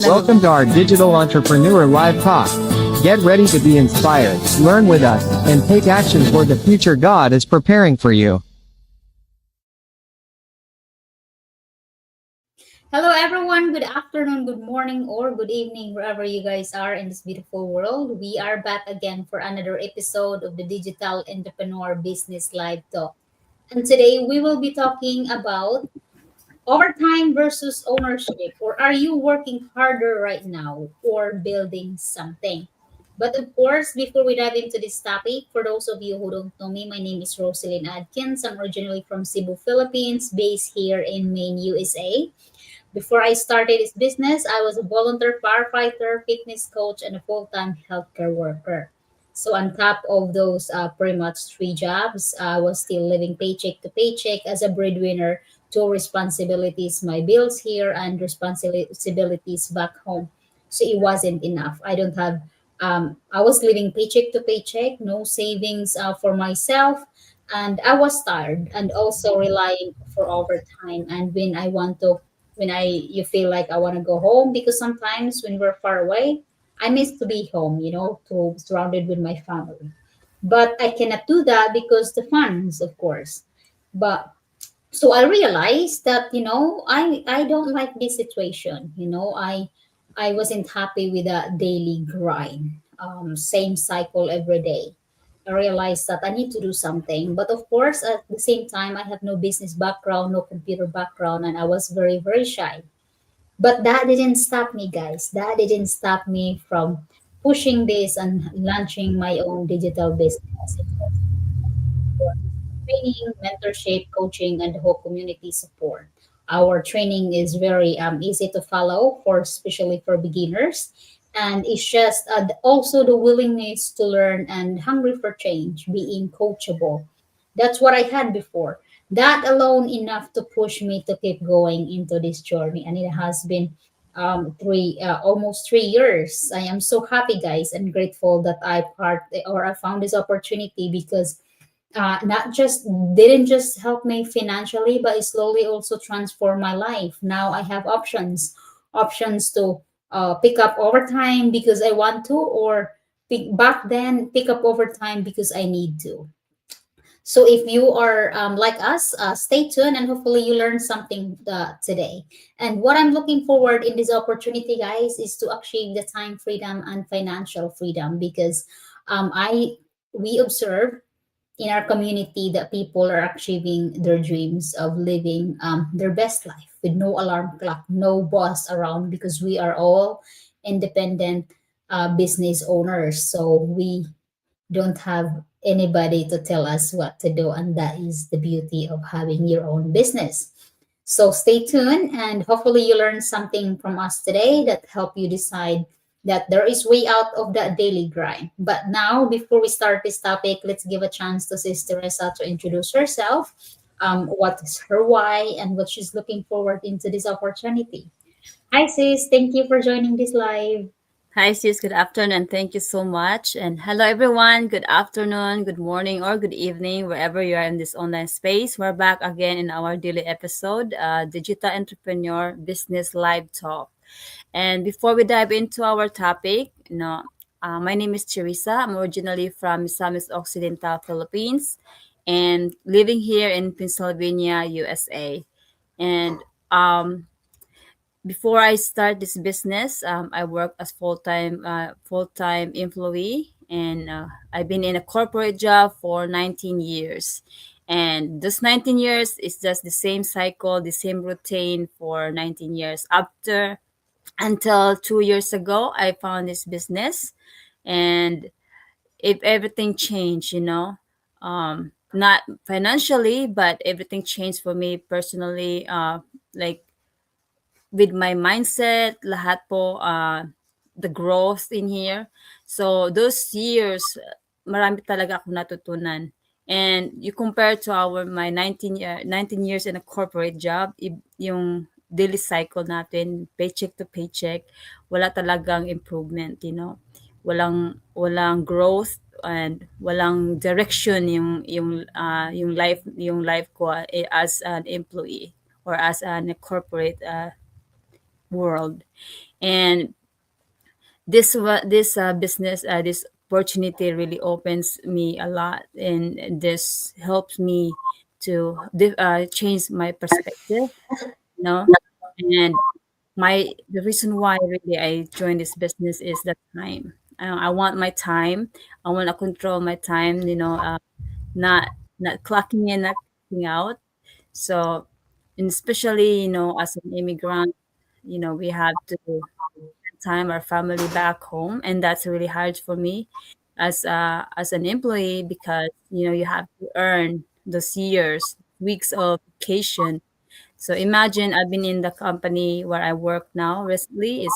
Welcome to our Digital Entrepreneur Live Talk. Get ready to be inspired, learn with us, and take action for the future God is preparing for you. Hello, everyone. Good afternoon, good morning, or good evening, wherever you guys are in this beautiful world. We are back again for another episode of the Digital Entrepreneur Business Live Talk. And today we will be talking about overtime versus ownership. Or are you working harder right now or building something? But of course, before we dive into this topic, for those of you who don't know me, my name is Rosalyn Adkins. I'm originally from Cebu, Philippines, based here in Maine, USA. Before I started this business, I was a volunteer firefighter, fitness coach, and a full time healthcare worker. So, on top of those pretty much three jobs, I was still living paycheck to paycheck as a breadwinner, two responsibilities my bills here and responsibilities back home. So, it wasn't enough. I was living paycheck to paycheck, no savings for myself, and I was tired and also relying for overtime. And when I you feel like I want to go home because sometimes when we're far away, I miss to be home, to surrounded with my family. But I cannot do that because the funds, of course. But so I realized that I don't like this situation. I wasn't happy with a daily grind, same cycle every day. I realized that I need to do something. But of course, at the same time, I have no business background, no computer background, and I was very, very shy. But that didn't stop me, guys. That didn't stop me from pushing this and launching my own digital business. It was for training, mentorship, coaching, and the whole community support. Our training is very easy to follow for especially for beginners. And it's just also the willingness to learn and hungry for change, being coachable. That's what I had before. That alone enough to push me to keep going into this journey. And it has been almost 3 years. I am so happy, guys, and grateful that I found this opportunity because not just didn't just help me financially, but it slowly also transformed my life. Now I have options to pick up overtime because I want to, or back then pick up overtime because I need to. So if you are like us, stay tuned and hopefully you learn something today. And what I'm looking forward in this opportunity, guys, is to achieve the time freedom and financial freedom because I we observe in our community that people are achieving their dreams of living their best life with no alarm clock, no boss around because we are all independent business owners. So we don't have anybody to tell us what to do. And that is the beauty of having your own business. So stay tuned and hopefully you learn something from us today that help you decide that there is way out of that daily grind. But now, before we start this topic, let's give a chance to Sister Teresa to introduce herself, what is her why, and what she's looking forward into this opportunity. Hi, sis. Thank you for joining this live. Hi, sis. Good afternoon, and thank you so much. And hello, everyone. Good afternoon, good morning, or good evening, wherever you are in this online space. We're back again in our daily episode, Digital Entrepreneur Business Live Talk. And before we dive into our topic, my name is Teresa. I'm originally from Misamis Occidental, Philippines, and living here in Pennsylvania, USA. And before I start this business, I work as full time employee, and I've been in a corporate job for 19 years. And this 19 years is just the same cycle, the same routine for 19 years. After until 2 years ago, I found this business, and if everything changed, not financially, but everything changed for me personally. Like with my mindset, lahat po, the growth in here. So those years, marami talaga akong natutunan. And you compare to my 19 years in a corporate job, yung daily cycle natin, paycheck to paycheck, wala talagang improvement. Walang growth and walang direction yung life ko as an employee or as an corporate world. And this business, this opportunity really opens me a lot, and this helps me to change my perspective, you know. And the reason why really I joined this business is the time. I want my time. I want to control my time, not not clocking in, not clocking out. So, and especially, as an immigrant, we have to time our family back home, and that's really hard for me as an employee, because you have to earn those years, weeks of vacation. So imagine, I've been in the company where I work now recently.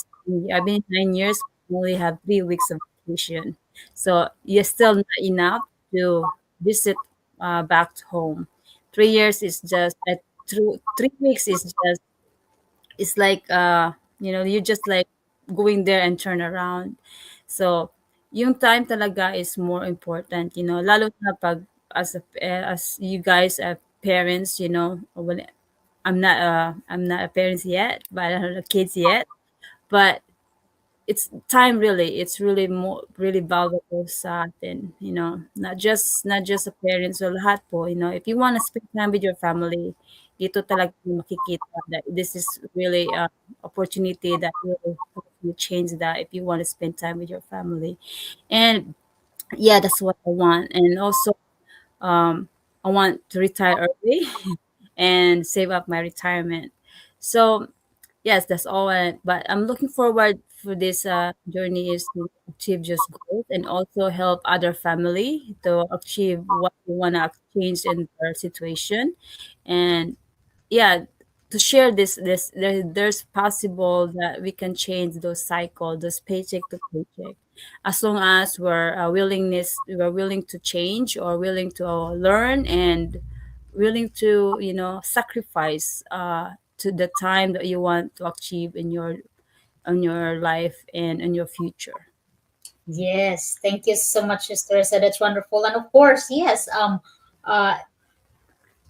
I've been 9 years, only have 3 weeks of vacation. So you're still not enough to visit back to home. 3 years is just 3 weeks is just, it's like, you just like going there and turn around. So yung time talaga is more important, lalo na pag as you guys are parents, when I'm not a parent yet, but I don't have kids yet. But it's time, really, it's really more really valuable sa atin, not just a parents, so lahat po, if you want to spend time with your family, dito talaga makikita that this is really a opportunity that will help you change that, if you want to spend time with your family. And yeah, that's what I want. And also, I want to retire early and save up my retirement. So yes, that's all. But I'm looking forward for this journey is to achieve just growth, and also help other family to achieve what they want to change in their situation. And yeah, to share there's possible that we can change those cycle, those paycheck to paycheck, as long as we're willing to change, or willing to learn, and willing to sacrifice to the time that you want to achieve in your life and in your future. Yes, thank you so much, Sister. So that's wonderful. And of course, yes, uh,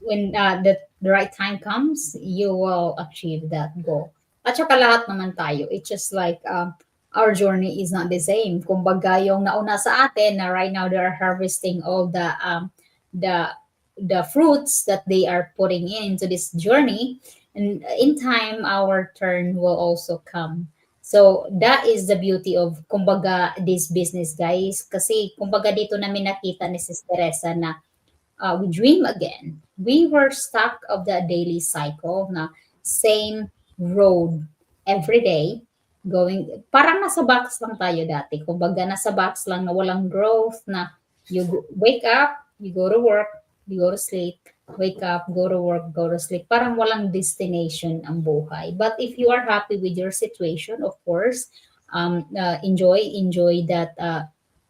when the right time comes, you will achieve that goal. At saka lahat naman tayo, it's just like our journey is not the same. Kumbaga, yung nauna sa atin na right now they are harvesting all the the fruits that they are putting into this journey, and in time our turn will also come. So that is the beauty of kumbaga this business, guys, kasi kumbaga dito namin nakita ni Sister Teresa na we dream again. We were stuck of the daily cycle na same road every day going, parang nasa box lang tayo dati. Kumbaga nasa box lang na walang growth, na wake up, you go to work, you go to sleep, wake up, go to work, go to sleep. Parang walang destination ang buhay. But if you are happy with your situation, of course, enjoy that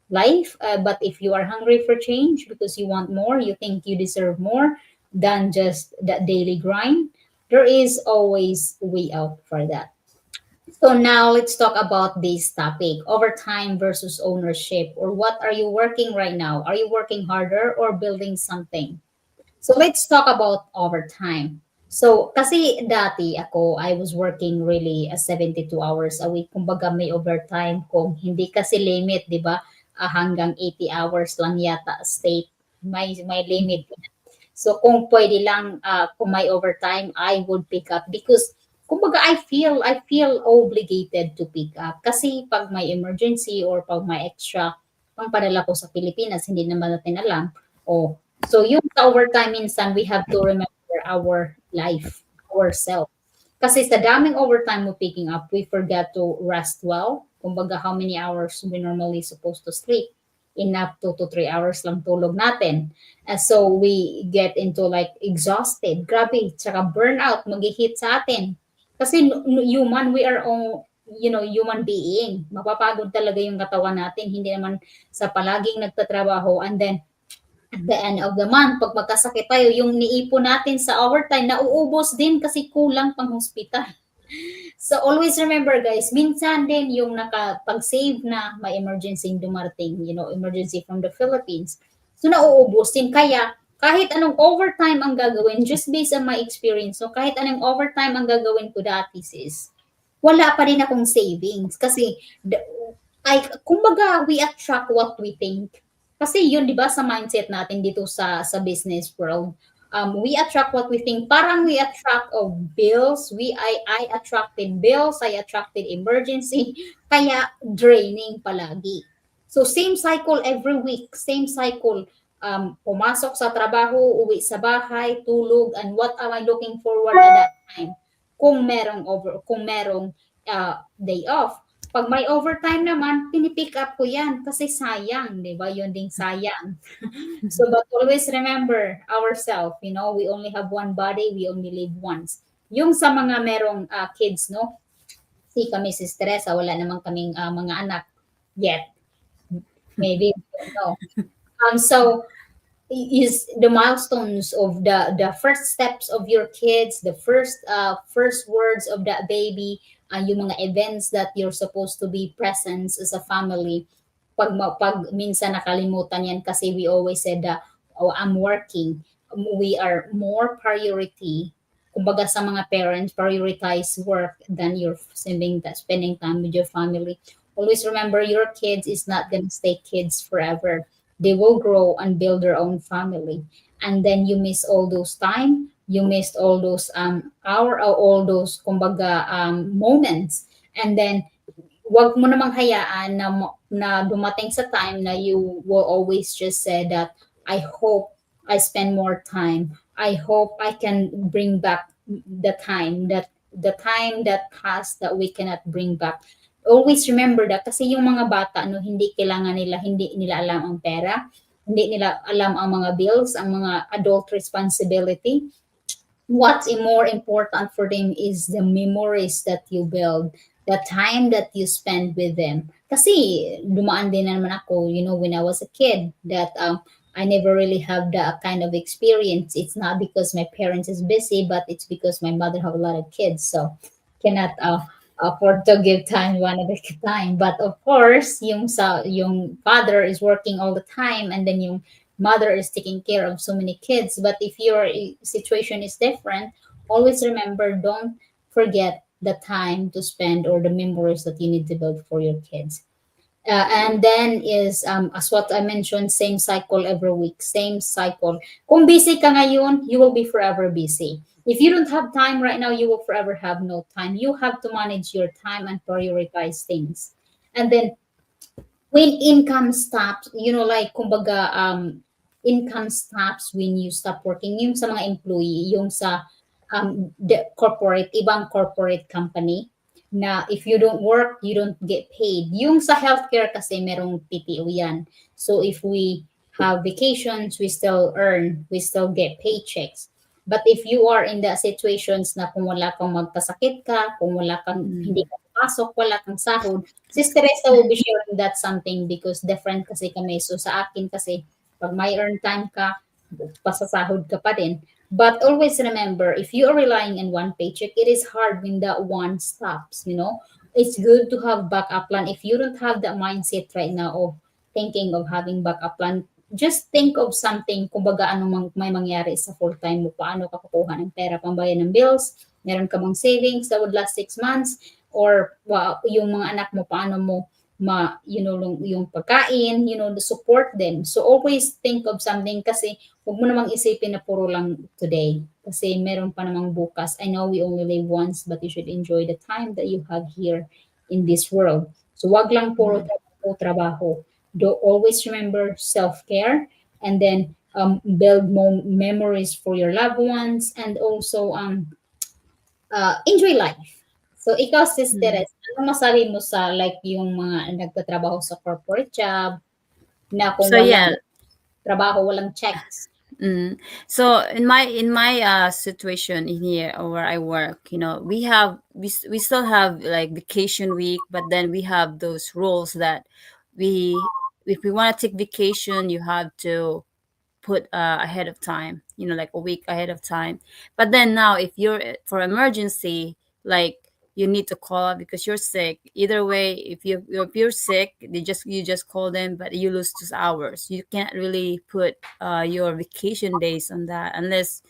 life. But if you are hungry for change because you want more, you think you deserve more than just that daily grind, there is always a way out for that. So now let's talk about this topic, overtime versus ownership, or what are you working right now? Are you working harder or building something? So let's talk about overtime. So kasi dati ako, I was working really 72 hours a week. Kumbaga may overtime kung hindi kasi limit, di ba? Hanggang 80 hours lang yata state. May limit. So kung pwede lang, kung may overtime, I would pick up because kumbaga I feel obligated to pick up kasi pag may emergency or pag may extra pang padala ko sa Pilipinas, hindi naman natin alam. Oh, so yung sa overtime minsan we have to remember our life, ourselves. Kasi sa daming overtime mo picking up, we forget to rest well. Kumbaga, how many hours we normally supposed to sleep? Enough 2 to 3 hours lang tulog natin. And so we get into like exhausted. Grabe, tsaka burnout, mag-hit sa atin. Kasi human, we are all, human being. Mapapagod talaga yung katawan natin. Hindi naman sa palaging nagtatrabaho. And then, at the end of the month, pag magkasakit tayo, yung niipon natin sa overtime, nauubos din kasi kulang pang hospital. So always remember guys, minsan din yung nakapag-save na may emergency dumarating, emergency from the Philippines. So nauubos din. Kaya kahit anong overtime ang gagawin, just based on my experience, so kahit anong overtime ang gagawin ko dati sis, wala pa rin akong savings. Kasi, kumbaga, we attract what we think. Kasi yun, di ba, sa mindset natin dito sa business world, we attract what we think. Parang we attract of bills. I attracted bills. I attracted emergency. Kaya draining palagi. So same cycle every week. Same cycle. Pumasok sa trabaho, uwi sa bahay, tulog, and what am I looking forward at that time? Kung merong day off. Pag may overtime naman, pinipick up ko yan kasi sayang, di ba? Yun ding sayang. So, but always remember ourselves, we only have one body, we only live once. Yung sa mga merong kids, no? Si kami si Teresa, wala naman kaming mga anak yet. Maybe, no. So, is the milestones of the first steps of your kids, the first words of that baby, yung mga events that you're supposed to be present as a family. Pag minsan nakalimutan yan kasi we always said that, oh, I'm working. We are more priority. Kumbaga sa mga parents, prioritize work than your spending time with your family. Always remember your kids is not gonna stay kids forever. They will grow and build their own family, and then you miss all those time, you missed all those all those kumbaga moments, and then wag mo namang hayaan na dumating sa time na you will always just say that I hope I spend more time, I hope I can bring back the time that passed that we cannot bring back. Always remember that kasi yung mga bata hindi nila alam ang pera, hindi nila alam ang mga bills, ang mga adult responsibility. What's more important for them is the memories that you build, the time that you spend with them. Kasi dumaan din naman ako, when I was a kid, that I never really have that kind of experience. It's not because my parents is busy, but it's because my mother have a lot of kids, so cannot afford to give time one at a time. But of course, yung father is working all the time, and then yung mother is taking care of so many kids. But if your situation is different, always remember, don't forget the time to spend or the memories that you need to build for your kids. And then is as what I mentioned, same cycle every week, same cycle. Kung busy ka ngayon, you will be forever busy. If you don't have time right now, you will forever have no time. You have to manage your time and prioritize things. And then when income stops, like kumbaga income stops when you stop working. Yung sa mga employee, yung sa the ibang corporate company, na if you don't work, you don't get paid. Yung sa healthcare kasi merong PTO yan. So if we have vacations, we still earn, we still get paychecks. But if you are in the situations na kung wala kang magkasakit ka, kung wala kang hindi ka pasok, wala kang sahod, Sister Teresa will be sharing that something because different kasi kami. So sa akin kasi, pag may earn time ka, pasasahod ka pa din. But always remember, if you are relying on one paycheck, it is hard when that one stops, It's good to have backup plan. If you don't have that mindset right now of thinking of having backup plan, just think of something, kumbaga may mangyari sa full-time mo, paano ka kukuha ng pera, pambayad ng bills, meron ka bang savings that would last 6 months, or yung mga anak mo, paano mo yung pagkain, to support them. So always think of something kasi huwag mo namang isipin na puro lang today. Kasi meron pa namang bukas. I know we only live once, but you should enjoy the time that you have here in this world. So wag lang puro trabaho. Do always remember self-care, and then build more memories for your loved ones, and also enjoy life. So ikaw, Sister, ano masabi mo sa like yung mga nagtatrabaho sa corporate job na kung So yeah, trabaho, walang checks? So in my situation in here where I work, we still have like vacation week, but then we have those rules that if we want to take vacation, you have to put ahead of time, like a week ahead of time. But then now, if you're for emergency, like you need to call out because you're sick. Either way, if you're sick, you just call them, but you lose 2 hours. You can't really put your vacation days on that unless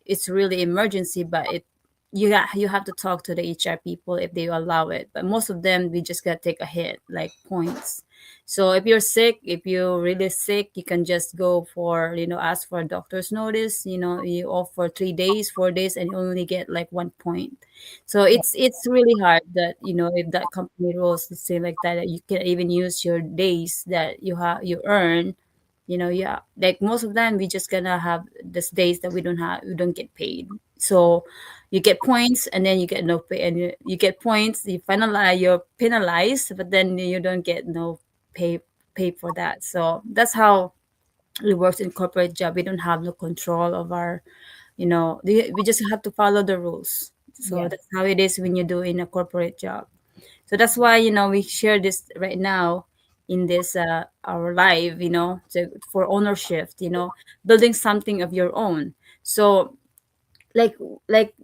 it's really emergency. But you have to talk to the HR people if they allow it. But most of them, we just gotta take a hit, like points. So if you're sick, if you're really sick, you can just go for, ask for a doctor's notice. You off for 3 days, 4 days, and you only get like 1 point. So it's really hard that, if that company rules the same like that, that you can even use your days that you earn. Yeah, like most of them, we just gonna have this days that we don't get paid. So you get points, and then you get no pay, and you get points, you're penalized, but then you don't get no pay for that. So that's how it works in corporate job. We don't have no control of our, we just have to follow the rules. So Yeah. that's how it is when you do in a corporate job. So that's why, we share this right now in this our live, for ownership, building something of your own. So like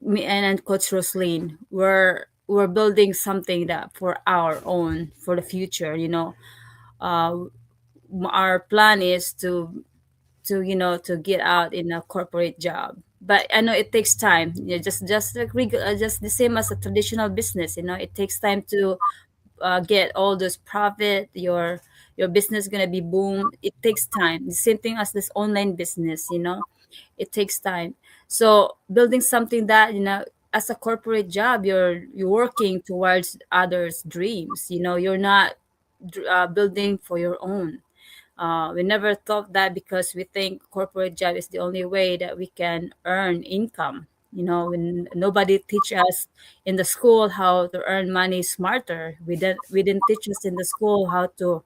me and Coach Roslyn, we're building something that for our own, for the future. Uh, our plan is to get out in a corporate job. But I know it takes time. Just the same as a traditional business. It takes time to get all this profit. Your business gonna be boom. It takes time. The same thing as this online business. It takes time. So building something that, as a corporate job, you're working towards others' dreams. You're not building for your own. We never thought that because we think corporate job is the only way that we can earn income. When nobody teach us in the school how to earn money smarter. We didn't teach us in the school how to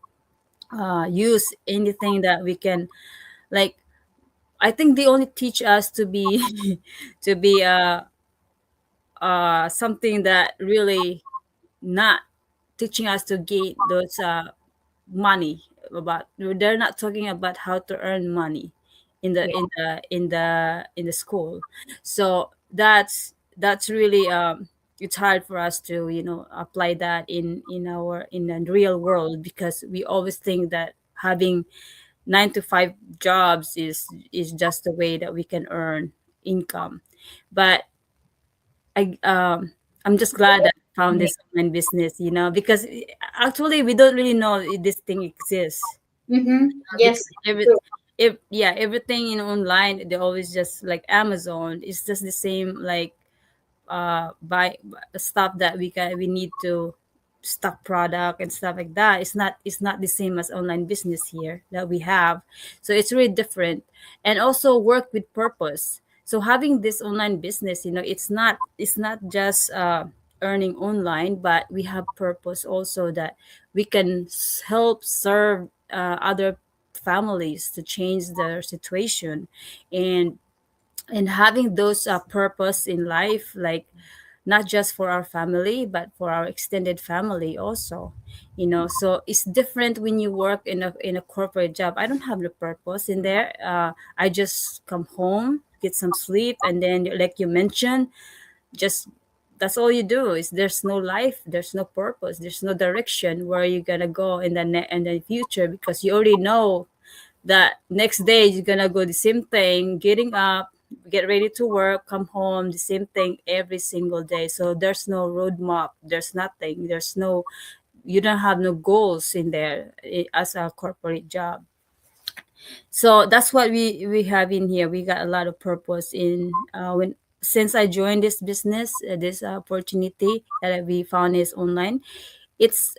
use anything that we can, like. I think they only teach us to be to be something that really not teaching us to gain those money. About they're not talking about how to earn money in the Yeah. in the school. So that's really it's hard for us to apply that in the real world, because we always think that having 9 to 5 jobs is just the way that we can earn income. But I'm just glad that I found this online business, because actually we don't really know if this thing exists. Mm-hmm. Because Yes. True. everything in online, they always just like Amazon. It's just the same, like buy stuff that we need to stock product and stuff like that. It's not the same as online business here that we have. So it's really different. And also work with purpose. So having this online business, it's not just earning online, but we have purpose also, that we can help serve other families to change their situation. And and having those purpose in life, like not just for our family but for our extended family also. So it's different when you work in a corporate job. I don't have the purpose in there. I just come home, get some sleep, and then, like you mentioned, just that's all you do. Is There's no life, there's no purpose, there's no direction where you're gonna go in the future, because you already know that next day you're gonna go the same thing, getting up, get ready to work, come home, the same thing every single day. So there's no roadmap, there's nothing, you don't have no goals in there, as a corporate job. So that's what we have in here. We got a lot of purpose in when since I joined this business, this opportunity that we found is online. It's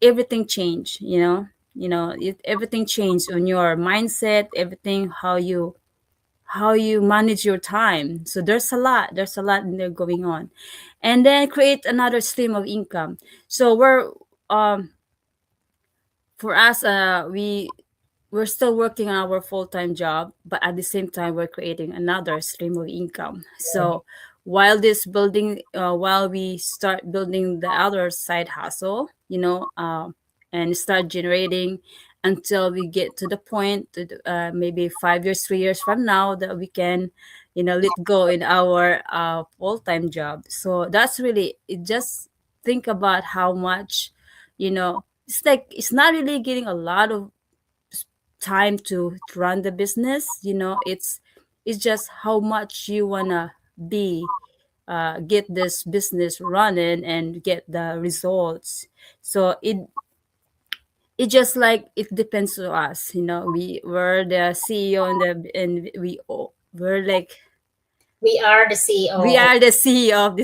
everything changed, everything changed on your mindset, everything, how you manage your time. So there's a lot in there going on. And then create another stream of income. So um for us, we're still working on our full-time job, but at the same time we're creating another stream of income. So while we start building the other side hustle, and start generating, until we get to the point that, maybe 5 years, 3 years from now, that we can, let go in our full-time job. So that's really it. Just think about how much, it's like it's not really getting a lot of time to run the business. It's just how much you wanna be get this business running and get the results. So it just like it depends to us, we're the CEO, and we're like We are the we CEO. are the CEO of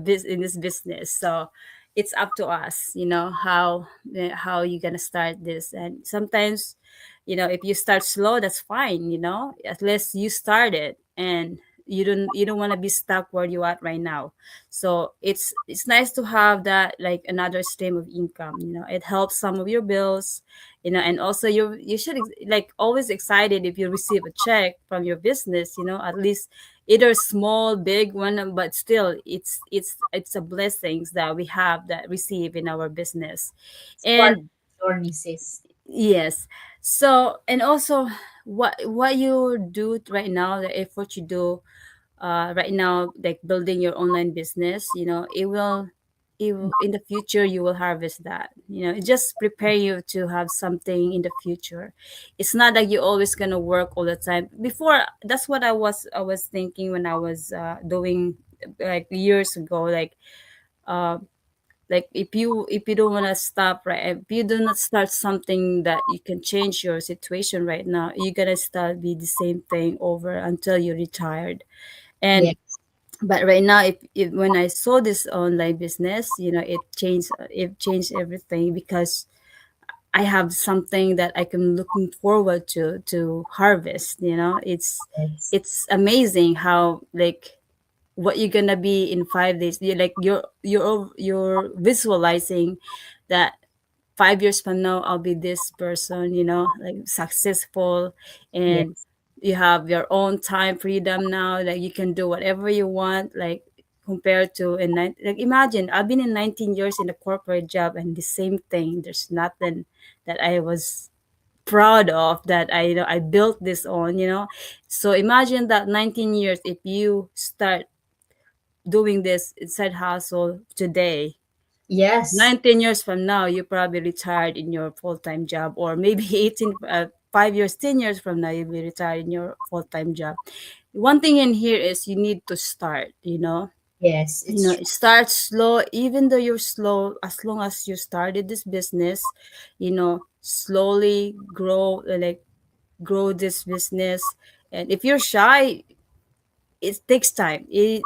this in this business. So it's up to us, how you gonna start this. And sometimes, if you start slow, that's fine. At least you started, and you don't want to be stuck where you at right now. So it's nice to have that, like another stream of income. It helps some of your bills. And also you should like always excited if you receive a check from your business. At least either small, big one, but still, it's a blessings that we have that receive in our business. It's part And of your nieces. yes, so and also what you do right now, the effort you do right now, like building your online business, in the future you will harvest that. It just prepare you to have something in the future. It's not like you're always gonna work all the time. Before, that's what I was thinking when I was doing, like years ago, uh like if you don't want to stop, right, if you do not start something that you can change your situation right now, you're gonna start be the same thing over until you're retired. Yes. And but right now, if when I saw this online business, it changed everything, because I have something that I can looking forward to harvest. Yes. It's amazing how, like, what you're gonna be in 5 days. You're visualizing that 5 years from now I'll be this person, like successful. And Yes. you have your own time freedom now, like you can do whatever you want, like compared to like imagine I've been in 19 years in a corporate job, and the same thing, there's nothing that I was proud of, that I built this on. So imagine that 19 years, if you start doing this side hustle today, Yes. 19 years from now, you probably retired in your full-time job, or maybe 5 years, 10 years from now, you'll be retired in your full-time job. One thing in here is you need to start, Yes. It's true. start slow. Even though you're slow, as long as you started this business, slowly grow, like grow this business. And if you're shy, it takes time. If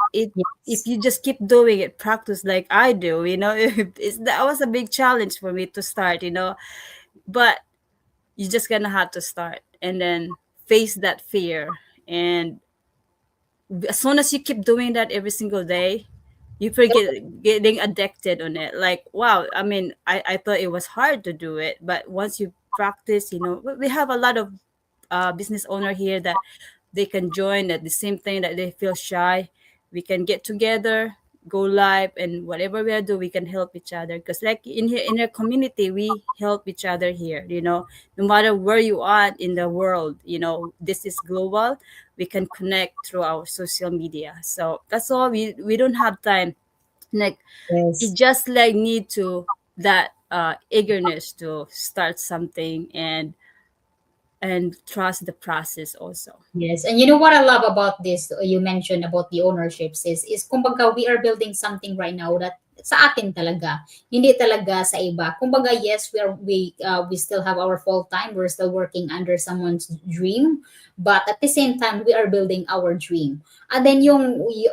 Yes. you just keep doing it, practice like I do, that was a big challenge for me to start, but you're just gonna have to start and then face that fear. And as soon as you keep doing that every single day, you forget getting addicted on it. Like, wow, I mean, I thought it was hard to do it, but once you practice, we have a lot of business owner here that they can join at the same thing, that they feel shy. We can get together, go live, and whatever we do, we can help each other. Because like in here in our community, we help each other here. No matter where you are in the world, this is global. We can connect through our social media. So that's all. We don't have time. Like, it Yes. just like need to that eagerness to start something, and trust the process also. Yes, and you know what I love about this, you mentioned about the ownerships is kumbaga we are building something right now that sa atin talaga, hindi talaga sa iba. Kumbaga yes, we still have our full time, we're still working under someone's dream, but at the same time we are building our dream. And then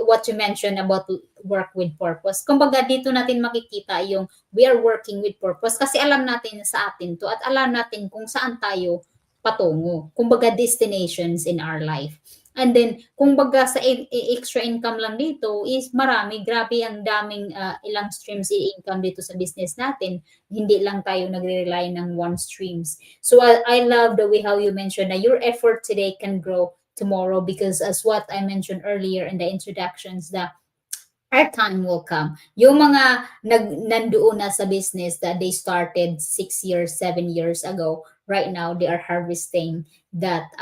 what you mentioned about work with purpose. Kumbaga dito natin makikita yung we are working with purpose kasi alam natin na sa atin to at alam natin kung saan tayo patungo. Kumbaga destinations in our life. And then, kumbaga sa extra income lang dito is marami, grabe ang daming ilang streams income dito sa business natin. Hindi lang tayo nagre-rely ng one streams. So I love the way how you mentioned na your effort today can grow tomorrow because as what I mentioned earlier in the introductions that our time will come. Yung mga nandoon na sa business that they started 6 years, 7 years ago, right now they are harvesting that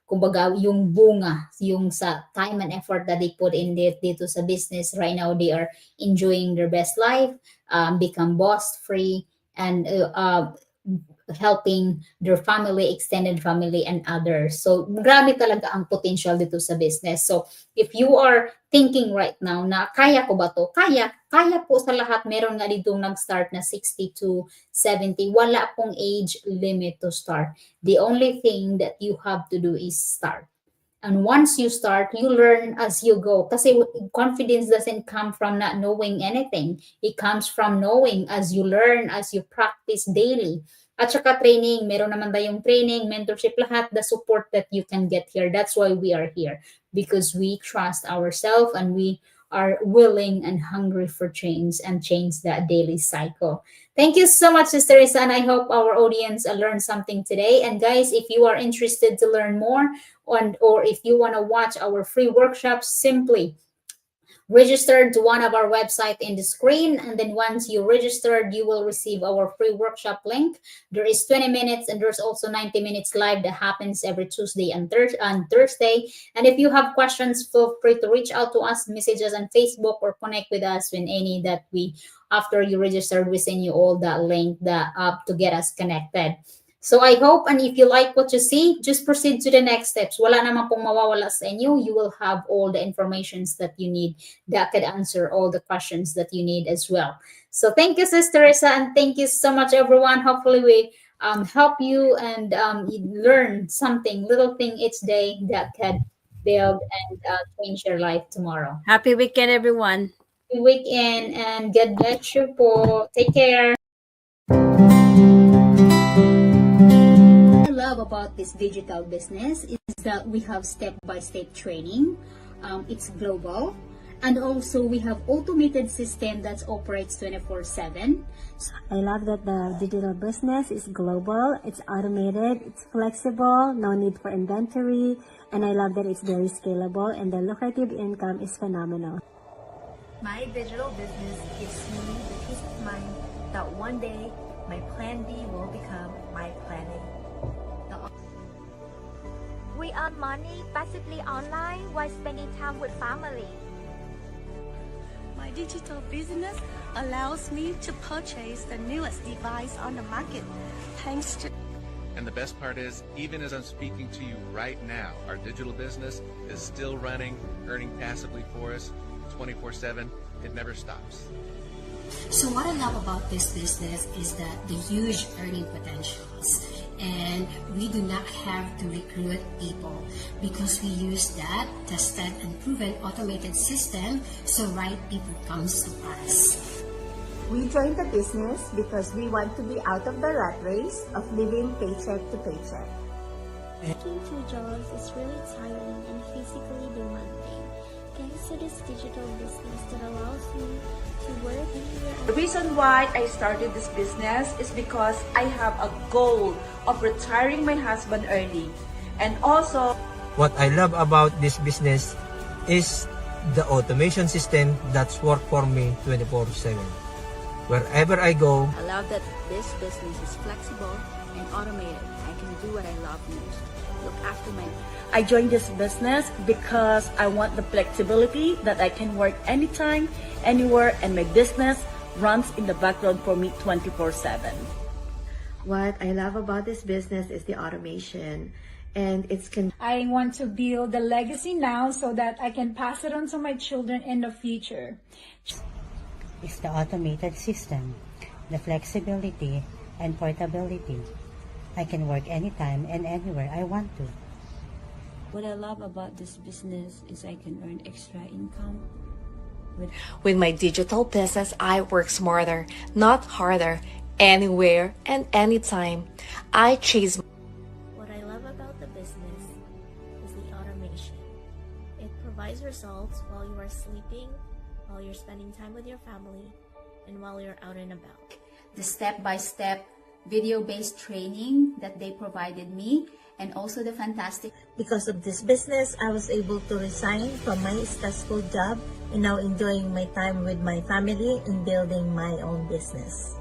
kumbaga yung bunga, yung sa time and effort that they put in dito sa business. Right now they are enjoying their best life, become boss free, and helping their family, extended family, and others. So, grabe talaga ang potential dito sa business. So, if you are thinking right now na kaya ko ba to? Kaya po sa lahat. Meron nga dito nag-start na 60 to 70. Wala pong age limit to start. The only thing that you have to do is start. And once you start, you learn as you go. Kasi confidence doesn't come from not knowing anything. It comes from knowing as you learn, as you practice daily. At saka training, meron naman tayong training, mentorship, lahat, the support that you can get here. That's why we are here. Because we trust ourselves and we are willing and hungry for change and change that daily cycle. Thank you so much, Sister Isa, and I hope our audience learned something today. And guys, if you are interested to learn more, or if you want to watch our free workshops, simply register to one of our website in the screen, and then once you registered, you will receive our free workshop link. There is 20 minutes and there's also 90 minutes live that happens every Tuesday and Thursday. And if you have questions, feel free to reach out to us, message us on Facebook, or connect with us in any that we, after you registered, we send you all that link that up to get us connected. So I hope, and if you like what you see, just proceed to the next steps. Wala naman pong mawawala sa inyo. You will have all the informations that you need that could answer all the questions that you need as well. So thank you, Sister Teresa, and thank you so much, everyone. Hopefully we help you and you learn something, little thing each day that can build and change your life tomorrow. Happy weekend, everyone. Happy weekend, and God bless you po. Take care. Love about this digital business is that we have step-by-step training. It's global, and also we have automated system that operates 24/7. I love that the digital business is global, it's automated, it's flexible, no need for inventory, and I love that it's very scalable and the lucrative income is phenomenal. My digital business gives me the peace of mind that one day my plan B will become my plan A. We earn money passively online while spending time with family. My digital business allows me to purchase the newest device on the market, thanks to... And the best part is, even as I'm speaking to you right now, our digital business is still running, earning passively for us 24/7. It never stops. So what I love about this business is that the huge earning potentials. And we do not have to recruit people because we use that tested and proven automated system, so right people comes to us. We joined the business because we want to be out of the rat race of living paycheck to paycheck. Working 2 jobs is really tiring and physically demanding. Thanks to this digital business that allows me to work anywhere. The reason why I started this business is because I have a goal of retiring my husband early. And also, what I love about this business is the automation system that's worked for me 24/7. Wherever I go, I love that this business is flexible and automated. I can do what I love most. Look after my... I joined this business because I want the flexibility that I can work anytime, anywhere, and my business runs in the background for me 24/7. What I love about this business is the automation, and I want to build a legacy now so that I can pass it on to my children in the future. It's the automated system, the flexibility and portability. I can work anytime and anywhere I want to. What I love about this business is I can earn extra income. With my digital business, I work smarter, not harder, anywhere and anytime. I chase. What I love about the business is the automation. It provides results while you are sleeping, while you're spending time with your family, and while you're out and about. The step-by-step video-based training that they provided me, and also the fantastic... Because of this business, I was able to resign from my stressful job and now enjoying my time with my family and building my own business.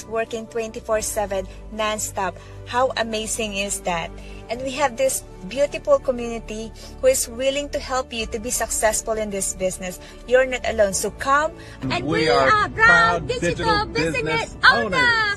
Working 24/7 non-stop. How amazing is that? And we have this beautiful community who is willing to help you to be successful in this business. You're not alone, so come. And we are proud digital business owners.